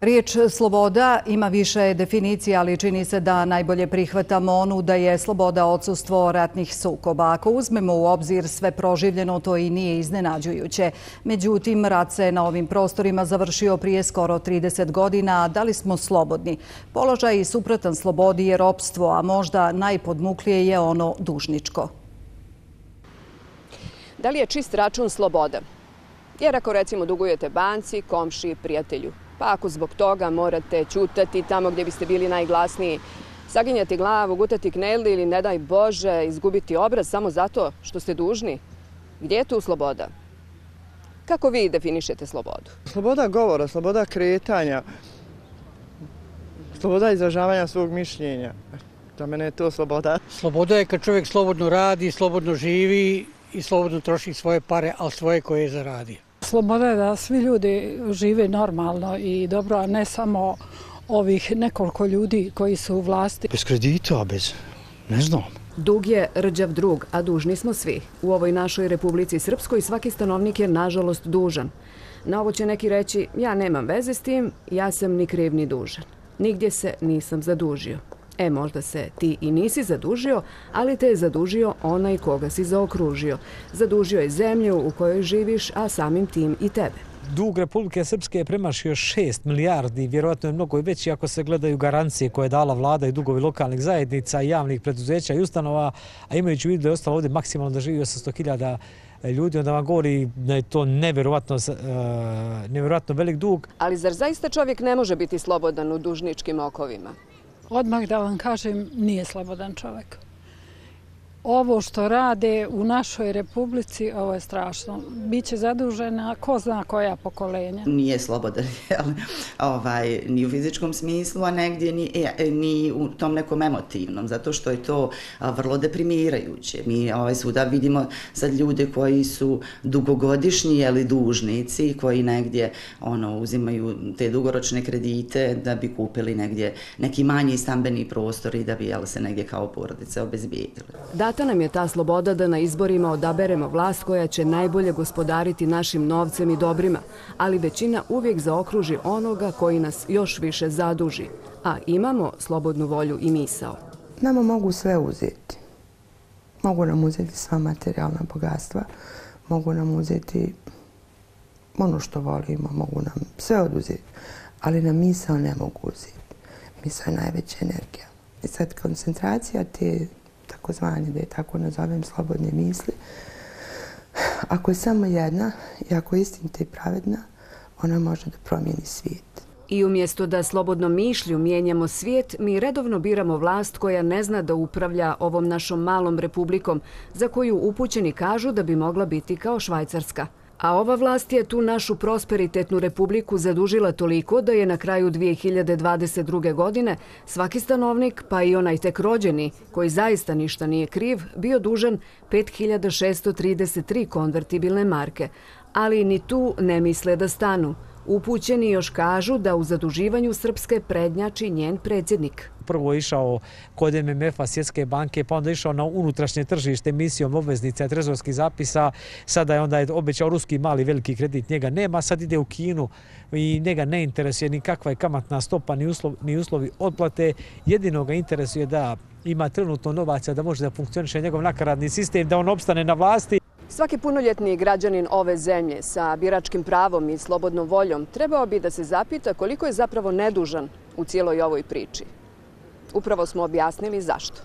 Riječ sloboda ima više definicija, ali čini se da najbolje prihvatamo onu da je sloboda odsustvo ratnih sukoba. Ako uzmemo u obzir sve proživljeno, to i nije iznenađujuće. Međutim, rat se na ovim prostorima završio prije skoro 30 godina, a da li smo slobodni? Položaj suprotan slobodi je ropstvo, a možda najpodmuklije je ono dužničko. Da li je čist račun sloboda? Jer ako recimo dugujete banci, komšiji, prijatelju, pa ako zbog toga morate ćutati tamo gdje biste bili najglasniji, saginjati glavu, gutati knedli ili, ne daj Bože, izgubiti obraz samo zato što ste dužni, gdje je tu sloboda? Kako vi definišete slobodu? Sloboda govora, sloboda kretanja, sloboda izražavanja svog mišljenja. Za mene je to sloboda. Sloboda je kad čovjek slobodno radi, slobodno živi i slobodno troši svoje pare, ali svoje koje je zaradio. Sloboda je da svi ljudi žive normalno i dobro, a ne samo ovih nekoliko ljudi koji su u vlasti. Bez kredita, ne znam. Dug je rđav drug, a dužni smo svi. U ovoj našoj Republici Srpskoj svaki stanovnik je nažalost dužan. Na ovo će neki reći, ja nemam veze s tim, ja sam ni kriv ni dužan. Nigdje se nisam zadužio. Možda se ti i nisi zadužio, ali te je zadužio onaj koga si zaokružio. Zadužio je zemlju u kojoj živiš, a samim tim i tebe. Dug Republike Srpske je premašio 6 milijardi, vjerojatno je mnogo i veći ako se gledaju garancije koje je dala vlada i dugovi lokalnih zajednica, javnih preduzeća i ustanova, a imajući u vidu da je ostalo ovdje maksimalno da živi 800.000 ljudi, onda vam govori da je to nevjerojatno velik dug. Ali zar zaista čovjek ne može biti slobodan u dužničkim okovima? Odmah da vam kažem, nije slobodan čovjek. Ovo što rade u našoj Republici, ovo je strašno. Biće zadužena ko zna koja pokolenja. Nije slobodan ni u fizičkom smislu, a negdje ni u tom nekom emotivnom, zato što je to vrlo deprimirajuće. Mi svuda vidimo sad ljude koji su dugogodišnji dužnici, koji negdje uzimaju te dugoročne kredite da bi kupili negdje neki manji stambeni prostor i da bi se negdje kao porodice obezbijedili. Data nam je ta sloboda da na izborima odaberemo vlast koja će najbolje gospodariti našim novcem i dobrima, ali većina uvijek zaokruži onoga koji nas još više zaduži, a imamo slobodnu volju i misao. Nama mogu sve uzeti. Mogu nam uzeti sva materijalna bogatstva, mogu nam uzeti ono što volimo, mogu nam sve oduzeti, ali nam misao ne mogu uzeti. Misao je najveća energija. I sad koncentracija te takozvane, da je tako nazovem, slobodne misli, ako je samo jedna i ako je istinita i pravedna, ona može da promijeni svijet. I umjesto da slobodnom mišlju mijenjamo svijet, mi redovno biramo vlast koja ne zna da upravlja ovom našom malom republikom, za koju upućeni kažu da bi mogla biti kao Švajcarska. A ova vlast je tu našu prosperitetnu republiku zadužila toliko da je na kraju 2022. godine svaki stanovnik, pa i onaj tek rođeni, koji zaista ništa nije kriv, bio dužan 5.633 konvertibilne marke. Ali ni tu ne misle da stanu. Upućeni još kažu da u zaduživanju Srpske prednjači njen predsjednik. Prvo je išao kod MMF-a, Svjetske banke, pa onda je išao na unutrašnje tržište emisijom obveznica i trezorskih zapisa. Sada je onda obećao ruski mali veliki kredit, njega nema, sad ide u Kinu i njega ne interesuje ni kakva je kamatna stopa, ni uslovi otplate. Jedino ga interesuje da ima trenutno novaca, da može da funkcioniše njegov nakaradni sistem, da on opstane na vlasti. Svaki punoljetni građanin ove zemlje sa biračkim pravom i slobodnom voljom trebao bi da se zapita koliko je zapravo nedužan u cijeloj ovoj priči. Upravo smo objasnili zašto.